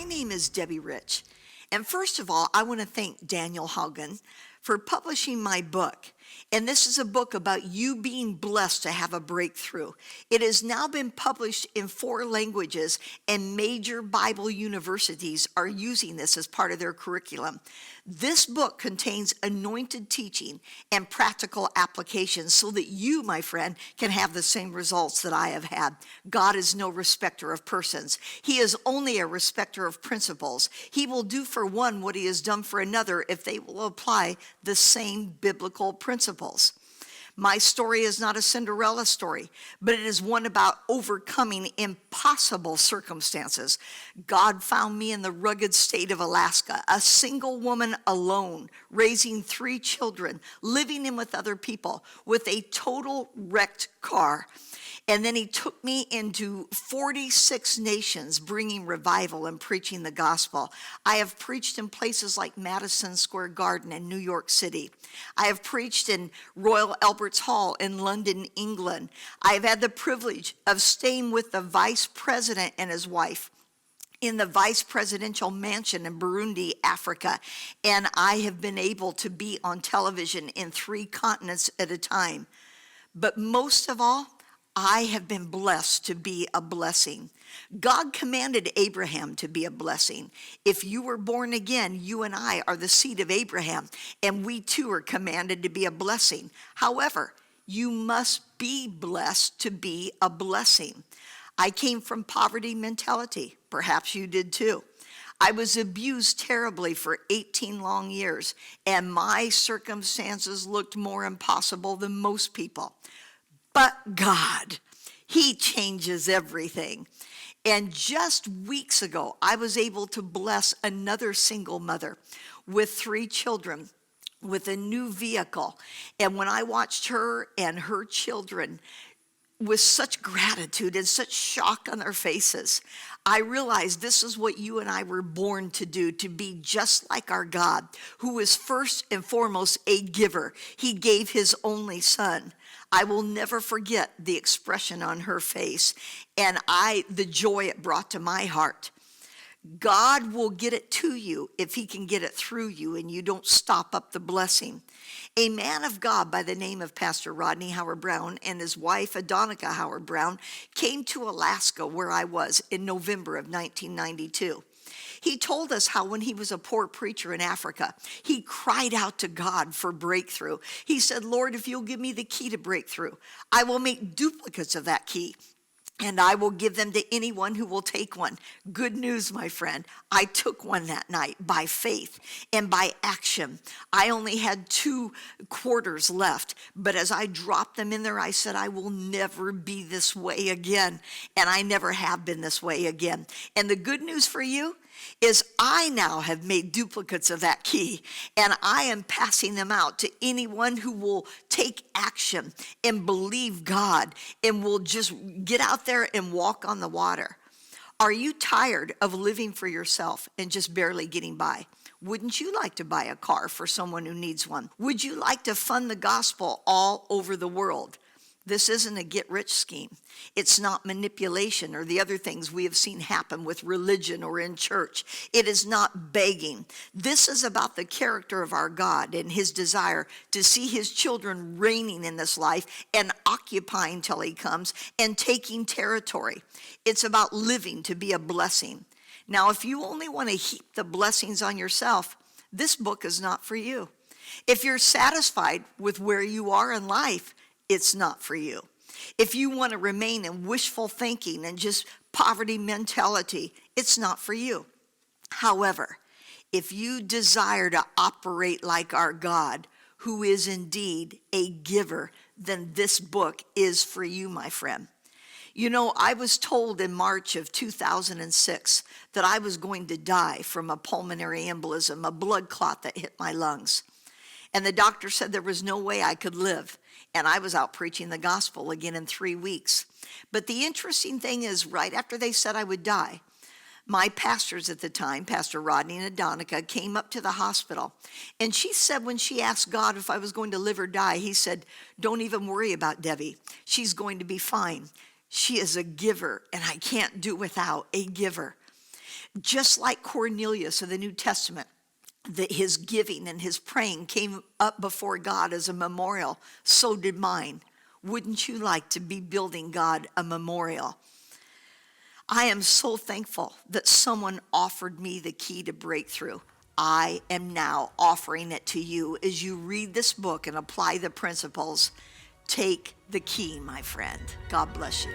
name is Debbie Rich, and first of all, I want to thank Daniel Haugen for publishing my book. And this is a book about you being blessed to have a breakthrough. It has now been published in 4 languages, and major Bible universities are using this as part of their curriculum. This book contains anointed teaching and practical applications so that you, my friend, can have the same results that I have had. God is no respecter of persons. He is only a respecter of principles. He will do for one what he has done for another if they will apply the same biblical principles. My story is not a Cinderella story, but it is one about overcoming impossible circumstances. God found me in the rugged state of Alaska, a single woman alone, raising 3 children, living in with other people, with a total wrecked car. And then he took me into 46 nations, bringing revival and preaching the gospel. I have preached in places like Madison Square Garden in New York City. I have preached in Royal Albert's Hall in London, England. I have had the privilege of staying with the vice president and his wife in the vice presidential mansion in Burundi, Africa. And I have been able to be on television in 3 continents at a time. But most of all, I have been blessed to be a blessing. God commanded Abraham to be a blessing. If you were born again, you and I are the seed of Abraham, and we too are commanded to be a blessing. However, you must be blessed to be a blessing. I came from poverty mentality. Perhaps you did too. I was abused terribly for 18 long years, and my circumstances looked more impossible than most people. But God, he changes everything. And just weeks ago, I was able to bless another single mother with 3 children with a new vehicle. And when I watched her and her children with such gratitude and such shock on their faces, I realized this is what you and I were born to do, to be just like our God, who is first and foremost a giver. He gave his only son. I will never forget the expression on her face and the joy it brought to my heart. God will get it to you if he can get it through you and you don't stop up the blessing. A man of God by the name of Pastor Rodney Howard-Browne and his wife Adonica Howard-Browne came to Alaska, where I was, in November of 1992. He told us how when he was a poor preacher in Africa, he cried out to God for breakthrough. He said, Lord, if you'll give me the key to breakthrough, I will make duplicates of that key, and I will give them to anyone who will take one. Good news, my friend. I took one that night by faith and by action. I only had 2 quarters left, but as I dropped them in there, I said, I will never be this way again. And I never have been this way again. And the good news for you is I now have made duplicates of that key, and I am passing them out to anyone who will take action and believe God and will just get out there and walk on the water. Are you tired of living for yourself and just barely getting by? Wouldn't you like to buy a car for someone who needs one? Would you like to fund the gospel all over the world? This isn't a get-rich scheme. It's not manipulation or the other things we have seen happen with religion or in church. It is not begging. This is about the character of our God and his desire to see his children reigning in this life and occupying till he comes and taking territory. It's about living to be a blessing. Now, if you only want to heap the blessings on yourself, this book is not for you. If you're satisfied with where you are in life, it's not for you. If you want to remain in wishful thinking and just poverty mentality, it's not for you. However, if you desire to operate like our God, who is indeed a giver, then this book is for you, my friend. You know, I was told in March of 2006 that I was going to die from a pulmonary embolism, a blood clot that hit my lungs. And the doctor said there was no way I could live. And I was out preaching the gospel again in 3 weeks. But the interesting thing is, right after they said I would die, my pastors at the time, Pastor Rodney and Adonica, came up to the hospital. And she said when she asked God if I was going to live or die, he said, don't even worry about Debbie. She's going to be fine. She is a giver, and I can't do without a giver. Just like Cornelius of the New Testament, that his giving and his praying came up before God as a memorial, so did mine. Wouldn't you like to be building God a memorial? I am so thankful that someone offered me the key to breakthrough. I am now offering it to you as you read this book and apply the principles. Take the key, my friend. God bless you.